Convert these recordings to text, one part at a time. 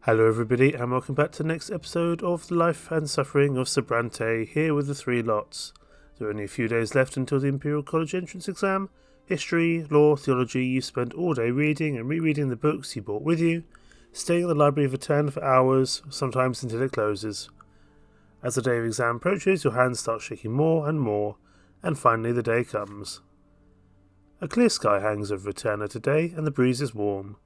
Hello everybody and welcome back to the next episode of The Life and Suffering of Sir Brante, here with the three lots. There are only a few days left until the Imperial College entrance exam. History, law, theology, you spend all day reading and rereading the books you brought with you, staying in the Library of Etern for hours, sometimes until it closes. As the day of exam approaches, your hands start shaking more and more, and finally the day comes. A clear sky hangs over Eterna today and the breeze is warm.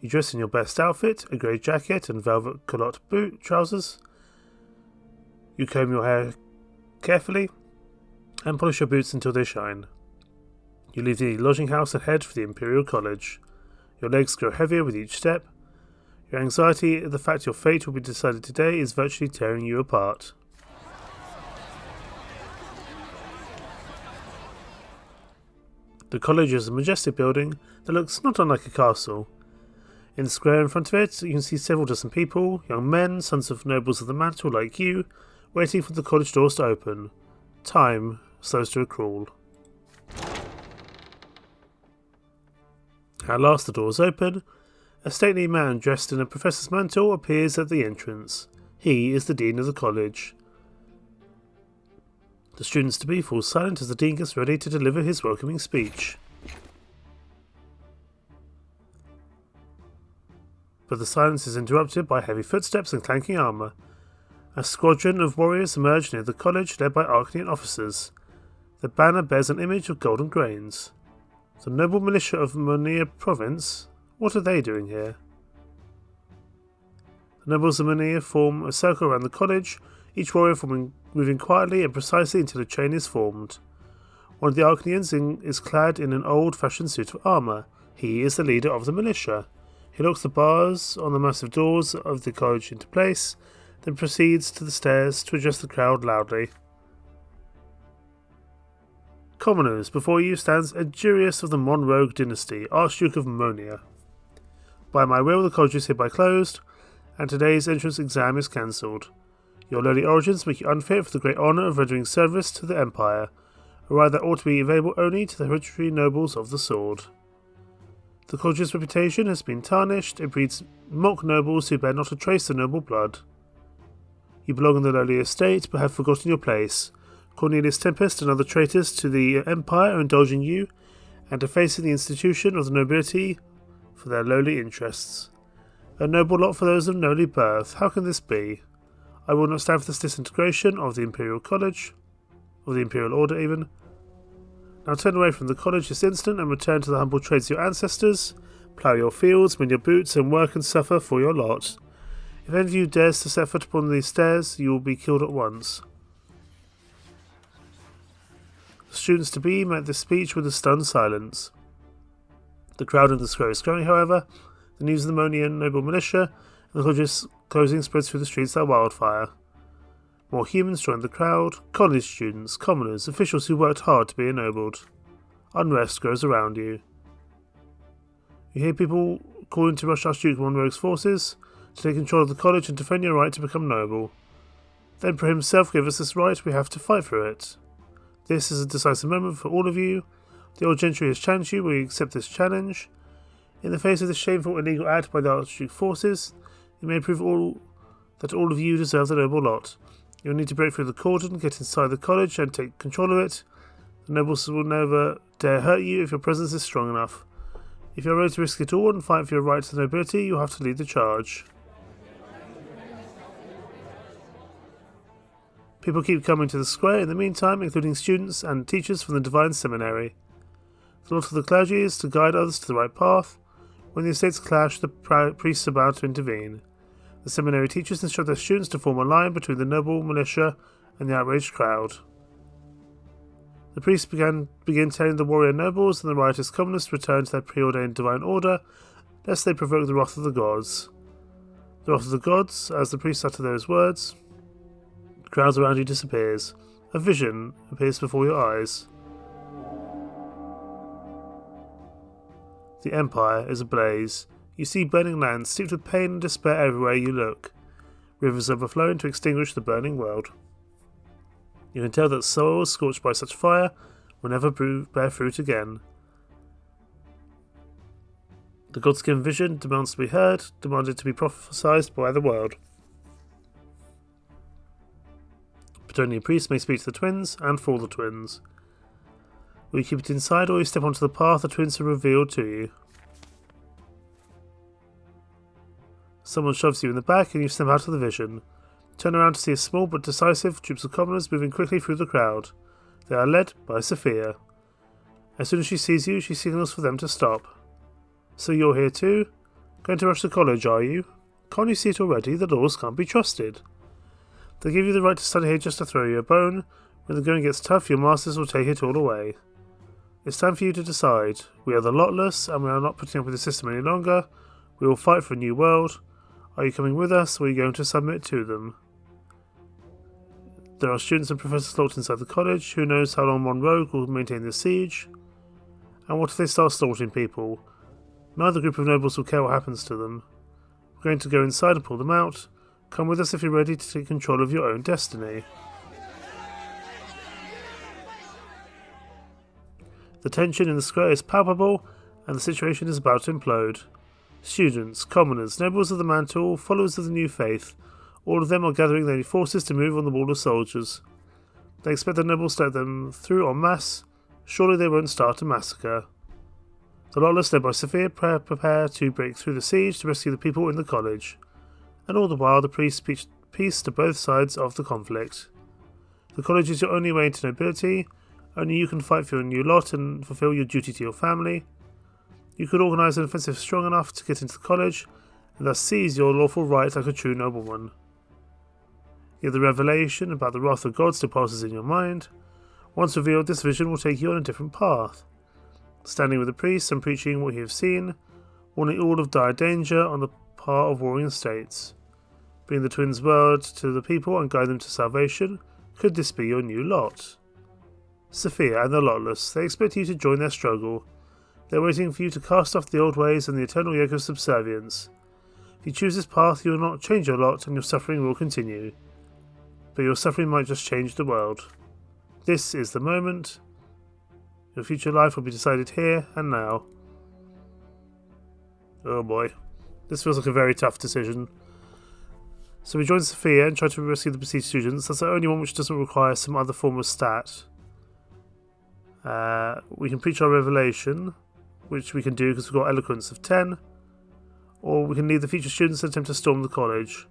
You dress in your best outfit, a grey jacket and velvet culotte boot trousers. You comb your hair carefully and polish your boots until they shine. You leave the lodging house and head for the Imperial College. Your legs grow heavier with each step. Your anxiety at the fact your fate will be decided today is virtually tearing you apart. The college is a majestic building that looks not unlike a castle. In the square in front of it, you can see several dozen people, young men, sons of nobles of the mantle like you, waiting for the college doors to open. Time slows to a crawl. At last the doors open. A stately man dressed in a professor's mantle appears at the entrance. He is the dean of the college. The students-to-be fall silent as the dean gets ready to deliver his welcoming speech. But the silence is interrupted by heavy footsteps and clanking armour. A squadron of warriors emerge near the college, led by Arcanian officers. The banner bears an image of golden grains. The noble militia of Monia province? What are they doing here? The nobles of Monia form a circle around the college, each warrior moving quietly and precisely until a chain is formed. One of the Arcanians is clad in an old-fashioned suit of armour. He is the leader of the militia. He locks the bars on the massive doors of the college into place, then proceeds to the stairs to address the crowd loudly. Commoners, before you stands Egerius of the Monrogue dynasty, Archduke of Monia. By my will, the college is hereby closed, and today's entrance exam is cancelled. Your lowly origins make you unfit for the great honour of rendering service to the Empire, a right that ought to be available only to the hereditary nobles of the sword. The college's reputation has been tarnished. It breeds mock nobles who bear not a trace of noble blood. You belong in the lowly estate, but have forgotten your place. Cornelius Tempest and other traitors to the Empire are indulging you, and defacing the institution of the nobility for their lowly interests. A noble lot for those of lowly birth. How can this be? I will not stand for this disintegration of the Imperial College, or the Imperial Order even. Now turn away from the college this instant and return to the humble trades of your ancestors. Plough your fields, mend your boots, and work and suffer for your lot. If any of you dares to set foot upon these stairs, you will be killed at once. The students-to-be met this speech with a stunned silence. The crowd in the square is growing, however. The news of the Monian noble militia and the college's closing spreads through the streets like wildfire. More humans join the crowd, college students, commoners, officials who worked hard to be ennobled. Unrest grows around you. You hear people calling to rush Archduke Monroe's forces to take control of the college and defend your right to become noble. The Emperor himself gave us this right, we have to fight for it. This is a decisive moment for all of you. The old gentry has challenged you, we accept this challenge. In the face of this shameful illegal act by the Archduke forces, it may prove that all of you deserve the noble lot. You'll need to break through the cordon, get inside the college and take control of it. The nobles will never dare hurt you if your presence is strong enough. If you're ready to risk it all and fight for your right to the nobility, you'll have to lead the charge. People keep coming to the square in the meantime, including students and teachers from the Divine Seminary. The lot of the clergy is to guide others to the right path. When the estates clash, the priests are bound to intervene. The seminary teachers instruct their students to form a line between the noble militia and the outraged crowd. The priests begin telling the warrior nobles and the riotous commoners to return to their preordained divine order, lest they provoke the wrath of the gods. The wrath of the gods, as the priests utter those words, the crowd around you disappears. A vision appears before your eyes. The Empire is ablaze. You see burning lands steeped with pain and despair everywhere you look. Rivers overflowing to extinguish the burning world. You can tell that soil scorched by such fire will never bear fruit again. The god's-given vision demands to be heard, demanded to be prophesied by the world. But only a priest may speak to the twins, and for the twins. Will you keep it inside, or will you step onto the path the twins have revealed to you? Someone shoves you in the back, and you step out of the vision. Turn around to see a small but decisive group of commoners moving quickly through the crowd. They are led by Sophia. As soon as she sees you, she signals for them to stop. So you're here too? Going to rush to college, are you? Can't you see it already? The laws can't be trusted. They give you the right to study here just to throw you a bone. When the going gets tough, your masters will take it all away. It's time for you to decide. We are the Lotless, and we are not putting up with the system any longer. We will fight for a new world. Are you coming with us, or are you going to submit to them? There are students and professors locked inside the college. Who knows how long one rogue will maintain the siege? And what if they start slaughtering people? Neither group of nobles will care what happens to them. We're going to go inside and pull them out. Come with us if you're ready to take control of your own destiny. The tension in the square is palpable, and the situation is about to implode. Students, commoners, nobles of the mantle, followers of the new faith, all of them are gathering their forces to move on the wall of soldiers. They expect the nobles to let them through en masse. Surely they won't start a massacre. The Lotless, led by Sophia, prepare to break through the siege to rescue the people in the college. And all the while the priests preach peace to both sides of the conflict. The college is your only way into nobility. Only you can fight for your new lot and fulfill your duty to your family. You could organise an offensive strong enough to get into the college, and thus seize your lawful right like a true nobleman. Yet the revelation about the wrath of God still passes in your mind. Once revealed, this vision will take you on a different path. Standing with the priests and preaching what you have seen, warning all of dire danger on the part of warring states. Bring the twins' word to the people and guide them to salvation. Could this be your new lot? Sophia and the Lotless, they expect you to join their struggle. They're waiting for you to cast off the old ways and the eternal yoke of subservience. If you choose this path, you will not change your lot and your suffering will continue. But your suffering might just change the world. This is the moment. Your future life will be decided here and now. Oh boy. This feels like a very tough decision. So we join Sophia and try to rescue the besieged students. That's the only one which doesn't require some other form of stat. We can preach our revelation, which we can do because we've got eloquence of 10. Or we can lead the future students and attempt to storm the college,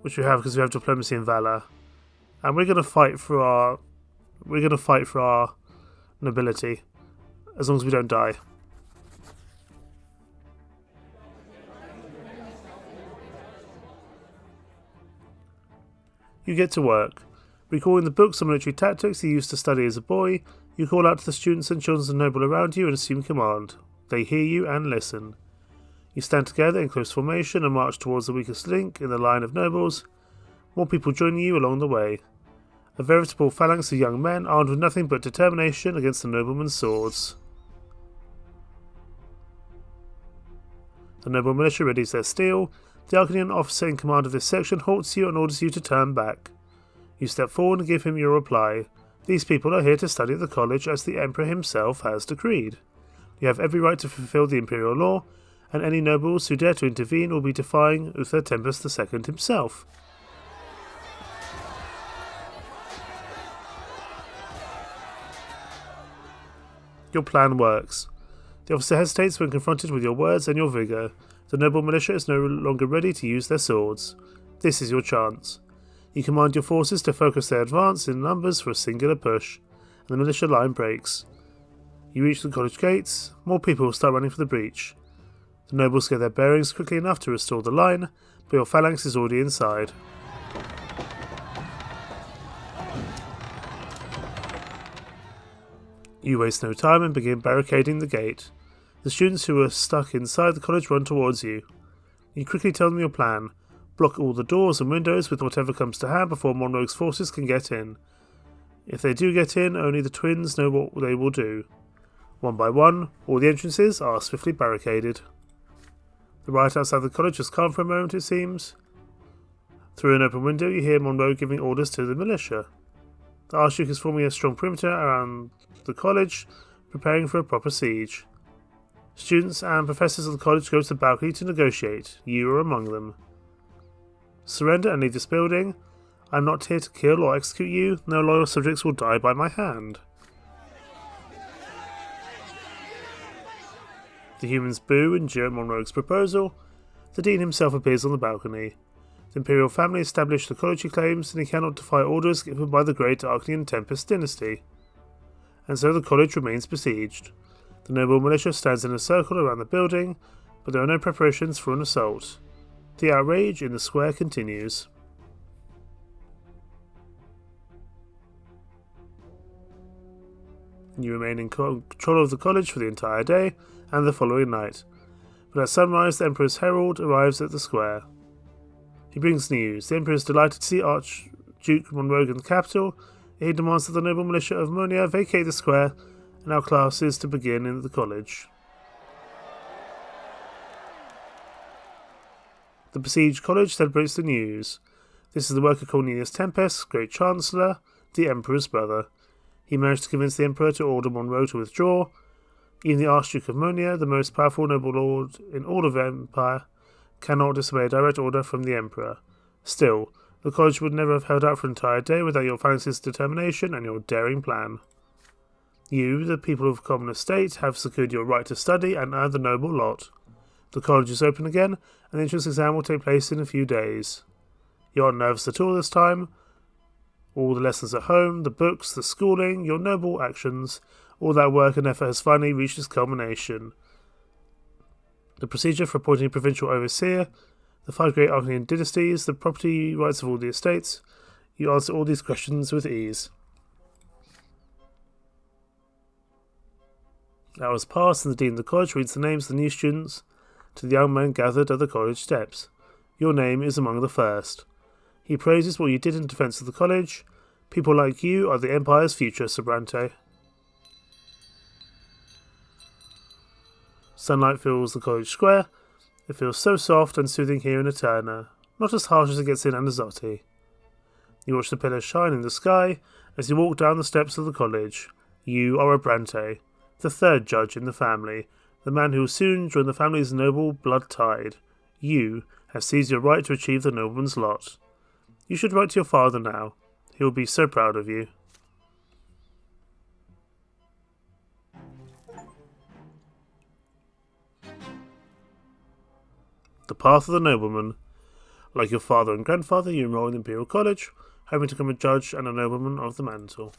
which we have because we have diplomacy and valor. And we're going to fight for our nobility, as long as we don't die. You get to work. Recalling the books on military tactics you used to study as a boy, you call out to the students and children of the noble around you and assume command. They hear you and listen. You stand together in close formation and march towards the weakest link in the line of nobles. More people join you along the way. A veritable phalanx of young men armed with nothing but determination against the noblemen's swords. The noble militia readies their steel. The Arcanian officer in command of this section halts you and orders you to turn back. You step forward and give him your reply. These people are here to study at the college as the Emperor himself has decreed. You have every right to fulfill the imperial law, and any nobles who dare to intervene will be defying Uther Tempest II himself. Your plan works. The officer hesitates when confronted with your words and your vigour. The noble militia is no longer ready to use their swords. This is your chance. You command your forces to focus their advance in numbers for a singular push, and the militia line breaks. You reach the college gates. More people start running for the breach. The nobles get their bearings quickly enough to restore the line, but your phalanx is already inside. You waste no time and begin barricading the gate. The students who are stuck inside the college run towards you. You quickly tell them your plan. Block all the doors and windows with whatever comes to hand before Monroe's forces can get in. If they do get in, only the twins know what they will do. One by one, all the entrances are swiftly barricaded. The riot outside the college has calmed for a moment, it seems. Through an open window, you hear Monroe giving orders to the militia. The Archduke is forming a strong perimeter around the college, preparing for a proper siege. Students and professors of the college go to the balcony to negotiate. You are among them. Surrender and leave this building. I am not here to kill or execute you. No loyal subjects will die by my hand. The humans boo and jeer at Monroe's proposal. The dean himself appears on the balcony. The imperial family established the college, he claims, and he cannot defy orders given by the great Arcanian Tempest dynasty. And so the college remains besieged. The noble militia stands in a circle around the building, but there are no preparations for an assault. The outrage in the square continues. You remain in control of the college for the entire day and the following night, but at sunrise the Emperor's herald arrives at the square. He brings news. The Emperor is delighted to see Archduke Monroe in the capital. He demands that the noble militia of Monia vacate the square and allow classes to begin in the college. The besieged college celebrates the news. This is the work of Cornelius Tempest, Great Chancellor, the Emperor's brother. He managed to convince the Emperor to order Monroe to withdraw. Even the Archduke of Monia, the most powerful noble lord in all of the Empire, cannot disobey a direct order from the Emperor. Still, the college would never have held out for an entire day without your phalanx's determination and your daring plan. You, the people of common estate, have secured your right to study and earn the noble lot. The college is open again, and the entrance exam will take place in a few days. You aren't nervous at all this time. All the lessons at home, the books, the schooling, your noble actions, all that work and effort has finally reached its culmination. The procedure for appointing a provincial overseer, the 5 great Arcanian dynasties, the property rights of all the estates. You answer all these questions with ease. Hours pass, and the dean of the college reads the names of the new students to the young men gathered at the college steps. Your name is among the first. He praises what you did in defence of the college. People like you are the Empire's future, Sir Brante. Sunlight fills the college square. It feels so soft and soothing here in Eterna, not as harsh as it gets in Anazotti. You watch the pillars shine in the sky as you walk down the steps of the college. You are a Brante, the 3rd judge in the family, the man who will soon join the family's noble blood tide. You have seized your right to achieve the nobleman's lot. You should write to your father now. He will be so proud of you. The path of the nobleman. Like your father and grandfather, you enroll in the Imperial College, hoping to become a judge and a nobleman of the mantle.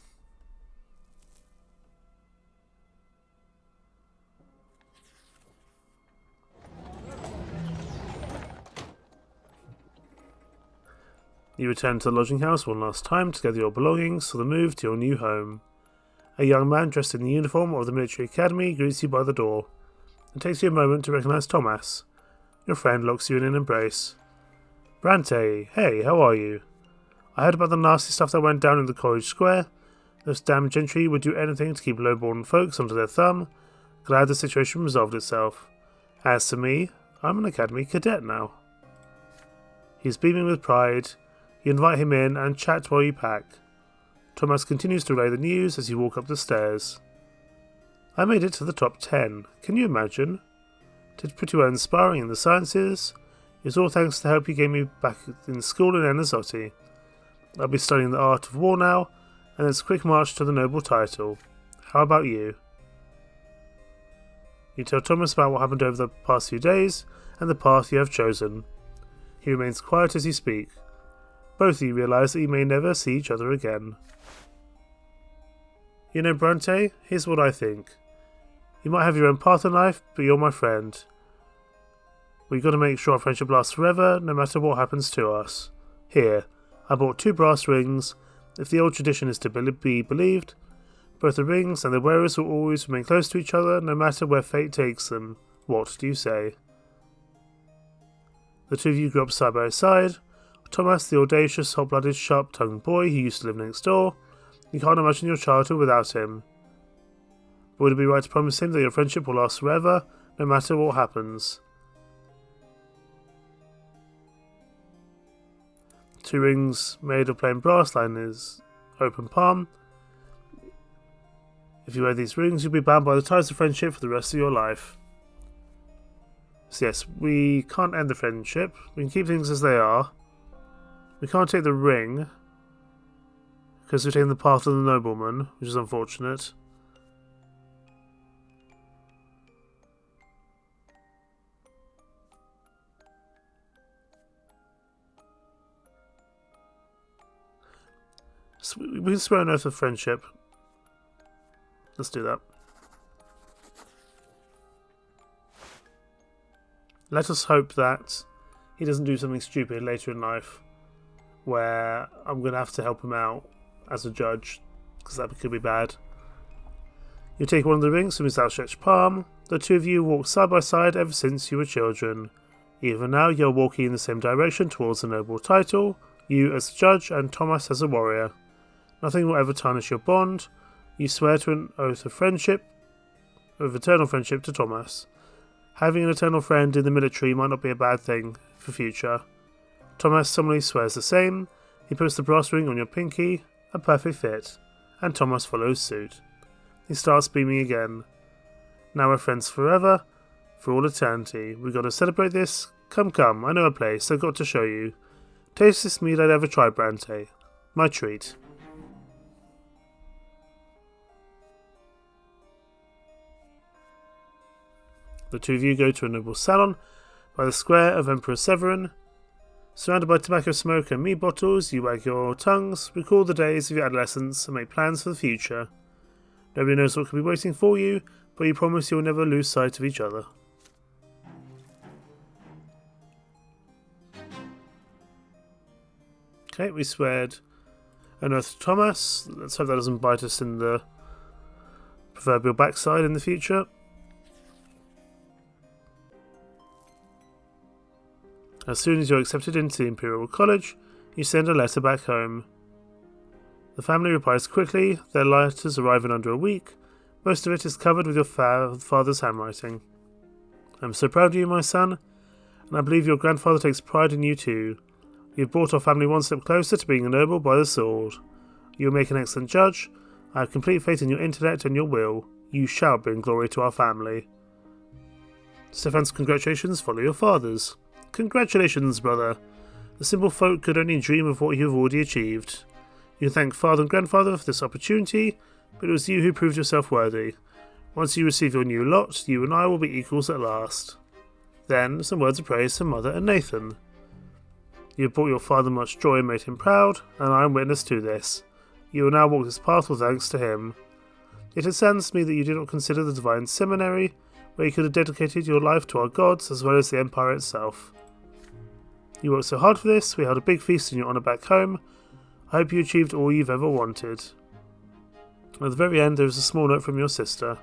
You return to the lodging house one last time to gather your belongings for the move to your new home. A young man dressed in the uniform of the military academy greets you by the door. It takes you a moment to recognise Thomas. Your friend locks you in an embrace. Brante, hey, how are you? I heard about the nasty stuff that went down in the college square. Those damn gentry would do anything to keep low-born folks under their thumb. Glad the situation resolved itself. As for me, I'm an academy cadet now. He's beaming with pride. You invite him in and chat while you pack. Thomas continues to relay the news as you walk up the stairs. I made it to the top 10. Can you imagine? Did pretty well in sparring in the sciences. It was all thanks to the help you gave me back in school in Anazotti. I'll be studying the art of war now, and it's a quick march to the noble title. How about you? You tell Thomas about what happened over the past few days, and the path you have chosen. He remains quiet as you speak. Both of you realise that you may never see each other again. You know, Brante, here's what I think. You might have your own path in life, but you're my friend. We've got to make sure our friendship lasts forever, no matter what happens to us. Here, I bought 2 brass rings. If the old tradition is to be believed, both the rings and the wearers will always remain close to each other, no matter where fate takes them. What do you say? The 2 of you grew up side by side. Thomas, the audacious, hot-blooded, sharp-tongued boy who used to live next door. You can't imagine your childhood without him. But would it be right to promise him that your friendship will last forever, no matter what happens? 2 rings made of plain brass line his open palm. If you wear these rings, you'll be bound by the ties of friendship for the rest of your life. So yes, we can't end the friendship. We can keep things as they are. We can't take the ring, because we've taken the path of the nobleman, which is unfortunate. So we can swear an oath of friendship. Let's do that. Let us hope that he doesn't do something stupid later in life where I'm going to have to help him out as a judge, because that could be bad. You take one of the rings from his outstretched palm. The two of you walk side by side ever since you were children. Even now you're walking in the same direction towards the noble title, you as a judge and Thomas as a warrior. Nothing will ever tarnish your bond. You swear to an oath of friendship, of eternal friendship to Thomas. Having an eternal friend in the military might not be a bad thing for future. Thomas solemnly swears the same. He puts the brass ring on your pinky, a perfect fit, and Thomas follows suit. He starts beaming again. Now we're friends forever, for all eternity. We've got to celebrate this. Come, come, I know a place, I've got to show you. Taste this meat I'd ever tried, Brante. My treat. The two of you go to a noble salon by the square of Emperor Severin. Surrounded by tobacco smoke and mead bottles, you wag your tongues, recall the days of your adolescence, and make plans for the future. Nobody knows what could be waiting for you, but you promise you will never lose sight of each other. Okay, we sweared an oath to Thomas. Let's hope that doesn't bite us in the proverbial backside in the future. As soon as you're accepted into the Imperial College, you send a letter back home. The family replies quickly, their letters arrive in under a week. Most of it is covered with your father's handwriting. I'm so proud of you, my son, and I believe your grandfather takes pride in you too. You've brought our family one step closer to being a noble by the sword. You'll make an excellent judge. I have complete faith in your intellect and your will. You shall bring glory to our family. Stefan's congratulations follow your father's. Congratulations, brother. The simple folk could only dream of what you have already achieved. You thank father and grandfather for this opportunity, but it was you who proved yourself worthy. Once you receive your new lot, you and I will be equals at last. Then, some words of praise from Mother and Nathan. You have brought your father much joy and made him proud, and I am witness to this. You will now walk this path with thanks to him. Yet it saddens me that you did not consider the divine seminary, where you could have dedicated your life to our gods as well as the empire itself. You worked so hard for this, we held a big feast in your honour back home. I hope you achieved all you've ever wanted. At the very end, there is a small note from your sister.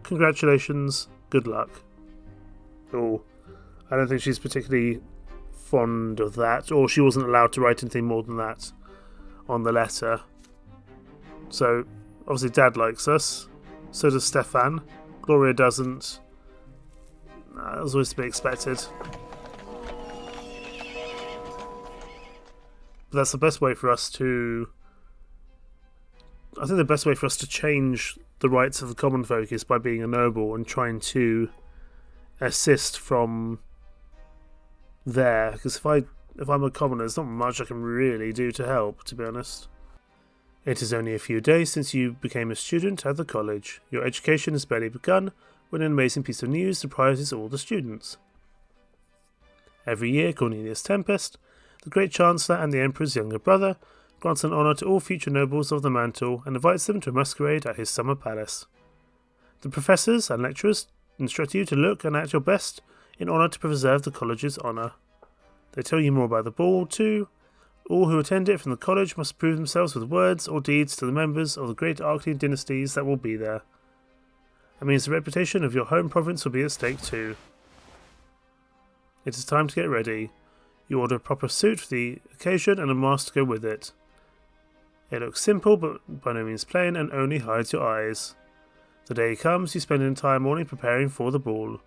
Congratulations, good luck. Oh, I don't think she's particularly fond of that, or she wasn't allowed to write anything more than that on the letter. So, obviously Dad likes us, so does Stefan. Gloria doesn't. That was always to be expected. But that's the best way for us to... I think the best way for us to change the rights of the common folk is by being a noble and trying to assist from there. Because if I'm a commoner, there's not much I can really do to help, to be honest. It is only a few days since you became a student at the college. Your education has barely begun when an amazing piece of news surprises all the students. Every year, Cornelius Tempest, the great Chancellor and the Emperor's younger brother, grants an honour to all future nobles of the mantle and invites them to a masquerade at his summer palace. The professors and lecturers instruct you to look and act your best in honour to preserve the college's honour. They tell you more about the ball, too. All who attend it from the college must prove themselves with words or deeds to the members of the great Arcane dynasties that will be there. That means the reputation of your home province will be at stake too. It is time to get ready. You order a proper suit for the occasion and a mask to go with it. It looks simple, but by no means plain, and only hides your eyes. The day comes, you spend an entire morning preparing for the ball.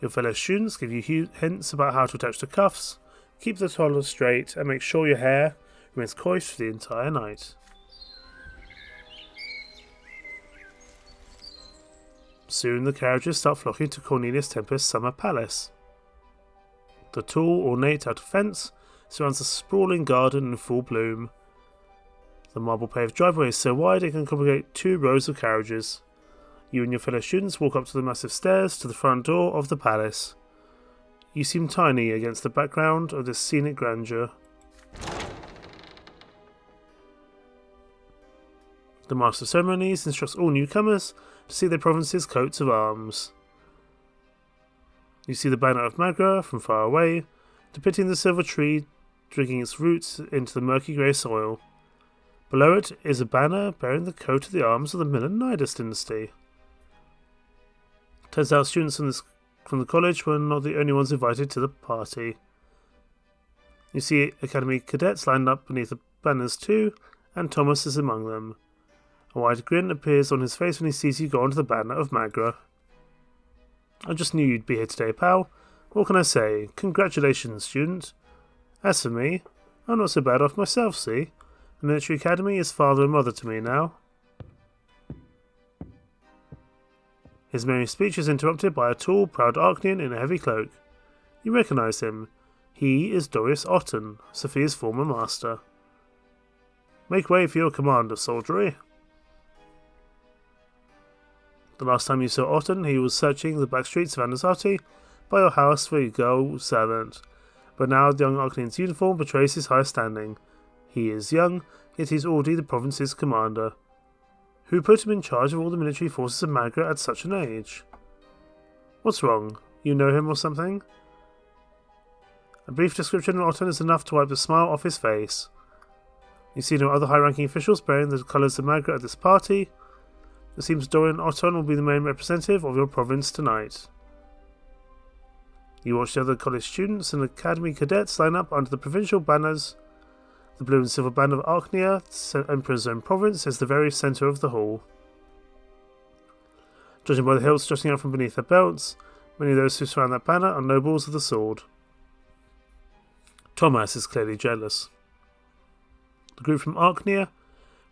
Your fellow students give you hints about how to attach the cuffs, keep the collar straight, and make sure your hair remains coiffed for the entire night. Soon the carriages start flocking to Cornelius Tempest's summer palace. The tall, ornate outer fence surrounds a sprawling garden in full bloom. The marble-paved driveway is so wide it can accommodate 2 rows of carriages. You and your fellow students walk up to the massive stairs to the front door of the palace. You seem tiny against the background of this scenic grandeur. The Master of Ceremonies instructs all newcomers to see their province's coats of arms. You see the banner of Magra from far away, depicting the silver tree digging its roots into the murky grey soil. Below it is a banner bearing the coat of the arms of the Milanidus dynasty. Turns out students from the college were not the only ones invited to the party. You see academy cadets lined up beneath the banners too, and Thomas is among them. A wide grin appears on his face when he sees you go onto the banner of Magra. I just knew you'd be here today, pal. What can I say? Congratulations, student. As for me, I'm not so bad off myself, see? The military academy is father and mother to me now. His merry speech is interrupted by a tall, proud Archnian in a heavy cloak. You recognise him. He is Dorius Otten, Sophia's former master. Make way for your command of soldiery. The last time you saw Otten, he was searching the back streets of Anasati by your house for your girl servant, but now the young Archnian's uniform betrays his high standing. He is young, yet he is already the province's commander. Who put him in charge of all the military forces of Magra at such an age? What's wrong? You know him or something? A brief description of Otten is enough to wipe the smile off his face. You see no other high-ranking officials bearing the colours of Magra at this party. It seems Dorian Otten will be the main representative of your province tonight. You watch the other college students and academy cadets line up under the provincial banners. The blue and silver banner of Archnia, Emperor's own province, is the very centre of the hall. Judging by the hilts jutting out from beneath their belts, many of those who surround that banner are nobles of the sword. Thomas is clearly jealous. The group from Archnia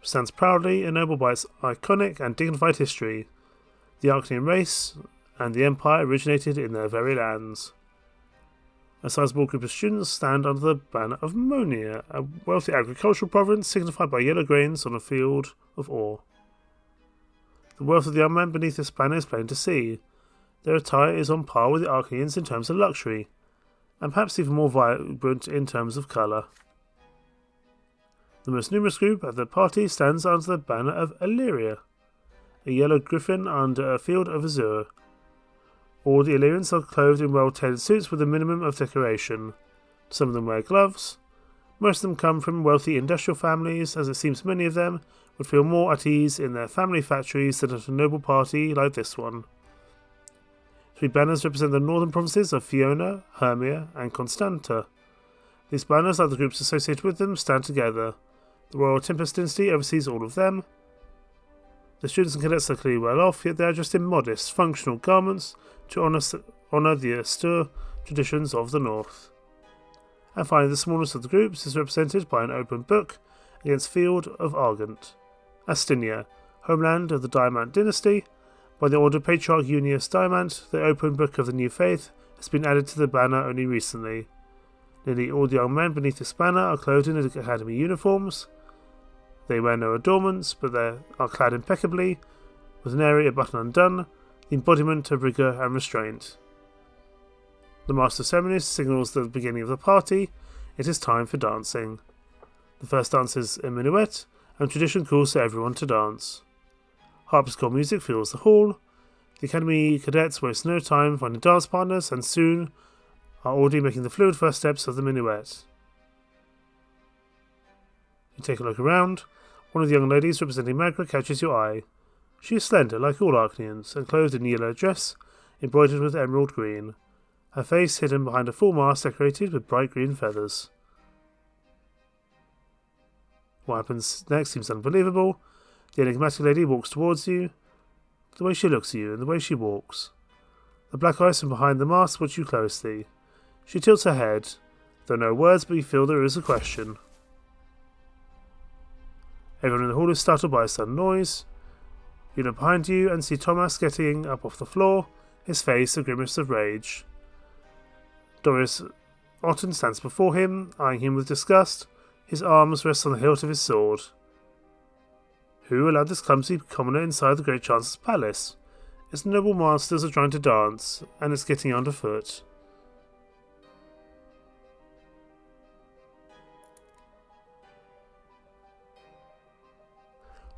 stands proudly, ennobled by its iconic and dignified history. The Archnian race and the empire originated in their very lands. A sizable group of students stand under the banner of Monia, a wealthy agricultural province signified by yellow grains on a field of ore. The wealth of the young men beneath this banner is plain to see. Their attire is on par with the Archnians in terms of luxury, and perhaps even more vibrant in terms of colour. The most numerous group at the party stands under the banner of Illyria, a yellow griffin under a field of azure. All the Illyrians are clothed in well-tailored suits with a minimum of decoration. Some of them wear gloves. Most of them come from wealthy industrial families, as it seems many of them would feel more at ease in their family factories than at a noble party like this one. 3 banners represent the northern provinces of Fiona, Hermia, and Constanta. These banners, like the groups associated with them, stand together. The Royal Tempest dynasty oversees all of them. The students and cadets are clearly well off, yet they are dressed in modest, functional garments to honour the austere traditions of the North. And finally, the smallest of the groups is represented by an open book against Field of Argent, Astinia, homeland of the Diamant dynasty. By the order of Patriarch Unius Diamant, the open book of the new faith has been added to the banner only recently. Nearly all the young men beneath this banner are clothed in academy uniforms. They wear no adornments, but they are clad impeccably, with nary a button undone, the embodiment of rigour and restraint. The Master of Ceremonies signals the beginning of the party. It is time for dancing. The first dance is a minuet, and tradition calls to everyone to dance. Harpsichord music fills the hall. The academy cadets waste no time finding dance partners, and soon are already making the fluid first steps of the minuet. You take a look around. One of the young ladies representing Magra catches your eye. She is slender, like all Archnians, and clothed in a yellow dress, embroidered with emerald green. Her face hidden behind a full mask decorated with bright green feathers. What happens next seems unbelievable. The enigmatic lady walks towards you. The way she looks at you, and the way she walks. The black eyes from behind the mask watch you closely. She tilts her head. There are no words, but you feel there is a question. Everyone in the hall is startled by a sudden noise. You look behind you and see Thomas getting up off the floor, his face a grimace of rage. Dorius Otten stands before him, eyeing him with disgust. His arms rest on the hilt of his sword. Who allowed this clumsy commoner inside the Great Chancellor's palace? Its noble masters are trying to dance, and it's getting underfoot.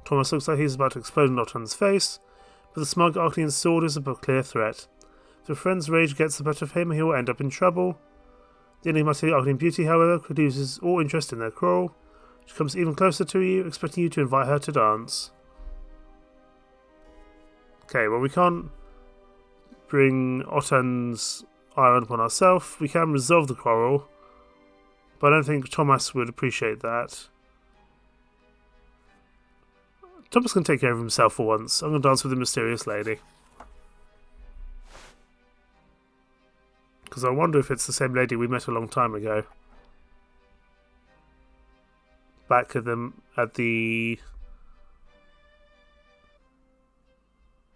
Thomas looks like he's about to explode in Otton's face, but the smug Arcanian's sword is a clear threat. If a friend's rage gets the better of him, he will end up in trouble. The enigmatic Arcanian beauty, however, loses all interest in their quarrel. She comes even closer to you, expecting you to invite her to dance. Okay, well, we can't bring Otton's ire upon ourselves. We can resolve the quarrel, but I don't think Thomas would appreciate that. Thomas can take care of himself for once. I'm going to dance with the mysterious lady. Because I wonder if it's the same lady we met a long time ago. Back at the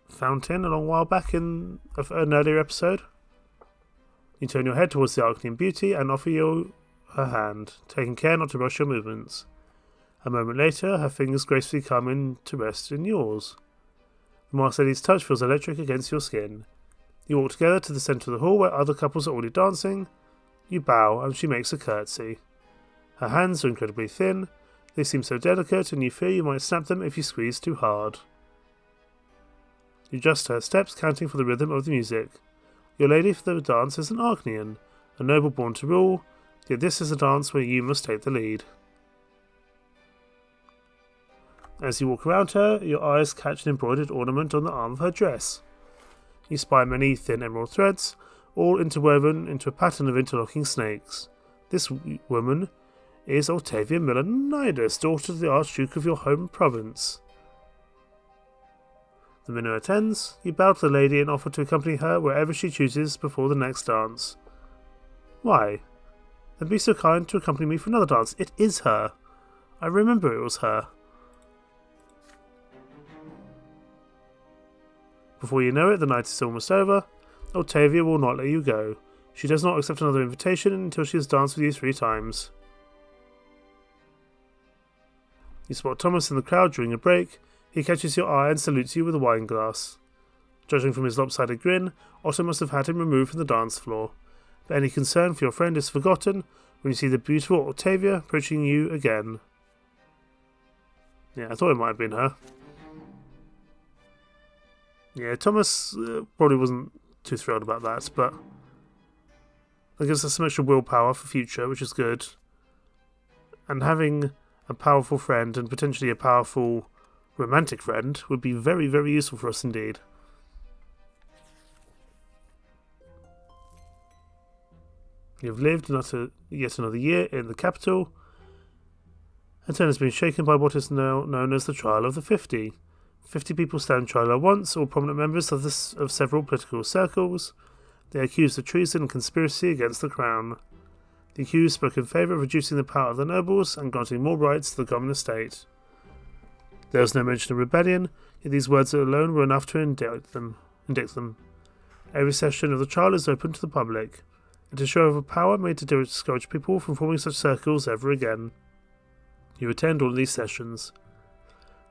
fountain a long while back in an earlier episode. You turn your head towards the Arcanian beauty and offer you her hand, taking care not to rush your movements. A moment later, her fingers gracefully come in to rest in yours. The masked lady's touch feels electric against your skin. You walk together to the centre of the hall where other couples are already dancing. You bow, and she makes a curtsy. Her hands are incredibly thin. They seem so delicate, and you fear you might snap them if you squeeze too hard. You adjust her steps, counting for the rhythm of the music. Your lady for the dance is an Arcanian, a noble born to rule, yet this is a dance where you must take the lead. As you walk around her, your eyes catch an embroidered ornament on the arm of her dress. You spy many thin emerald threads, all interwoven into a pattern of interlocking snakes. This woman is Octavia Milonidus, daughter of the Archduke of your home province. The minuet ends. You bow to the lady and offer to accompany her wherever she chooses before the next dance. Why? Then be so kind to accompany me for another dance. It is her. I remember it was her. Before you know it, the night is almost over. Octavia will not let you go. She does not accept another invitation until she has danced with you 3 times. You spot Thomas in the crowd during a break. He catches your eye and salutes you with a wine glass. Judging from his lopsided grin, Otto must have had him removed from the dance floor. But any concern for your friend is forgotten when you see the beautiful Octavia approaching you again. Yeah, I thought it might have been her. Yeah, Thomas probably wasn't too thrilled about that, but that gives us some extra willpower for future, which is good. And having a powerful friend, and potentially a powerful romantic friend, would be very, very useful for us indeed. You've lived yet another year in the capital, and then has been shaken by what is now known as the Trial of the 50. 50 people stand trial at once, all prominent members of several political circles. They are accused of treason and conspiracy against the crown. The accused spoke in favour of reducing the power of the nobles and granting more rights to the common estate. There was no mention of rebellion, yet these words alone were enough to indict them. Every session of the trial is open to the public. It is a show of power made to discourage people from forming such circles ever again. You attend all of these sessions.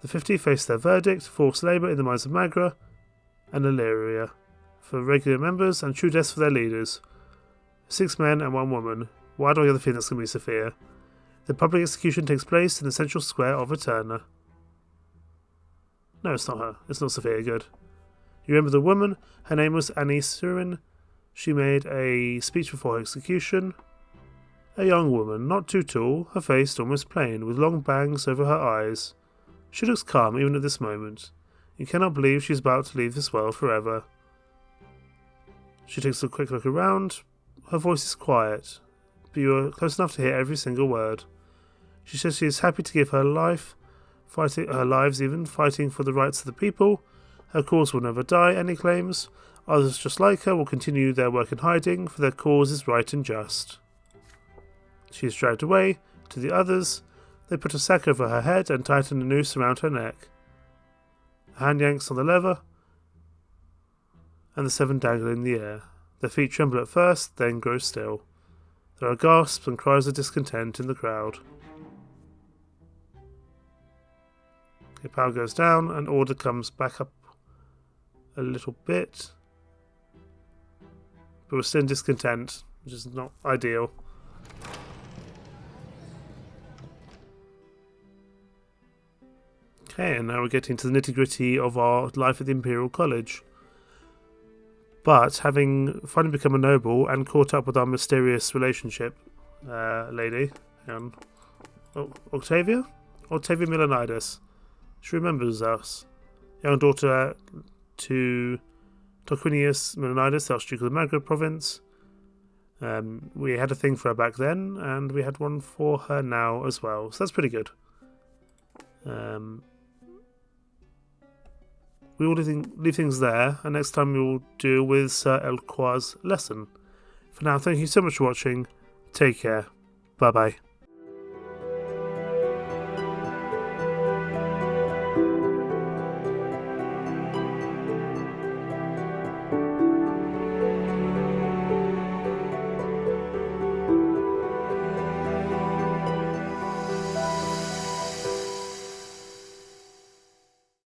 The 50 face their verdict: forced labour in the mines of Magra and Illyria for regular members and true deaths for their leaders. 6 men and 1 woman. Why do I get the feeling that's going to be Sophia? The public execution takes place in the central square of Eterna. No, it's not her. It's not Sophia. Good. You remember the woman? Her name was Annie Surin. She made a speech before her execution. A young woman, not too tall, her face almost plain, with long bangs over her eyes. She looks calm even at this moment. You cannot believe she is about to leave this world forever. She takes a quick look around. Her voice is quiet, but you are close enough to hear every single word. She says she is happy to give her lives for the rights of the people. Her cause will never die, Annie claims. Others just like her will continue their work in hiding, for their cause is right and just. She is dragged away to the others. They put a sack over her head and tighten a noose around her neck. A hand yanks on the lever, and the 7 dangle in the air. Their feet tremble at first, then grow still. There are gasps and cries of discontent in the crowd. Okay, power goes down and order comes back up a little bit. But we're still in discontent, which is not ideal. Okay, and now we're getting to the nitty-gritty of our life at the Imperial College. But having finally become a noble and caught up with our mysterious relationship lady, Octavia Milanides. She remembers us. Young daughter to Tarquinius Milanides, the Archduke of the Maghreb province. We had a thing for her back then, and we had one for her now as well. So that's pretty good. We will leave things there, and next time we will deal with Sir Elquar's lesson. For now, thank you so much for watching. Take care. Bye-bye.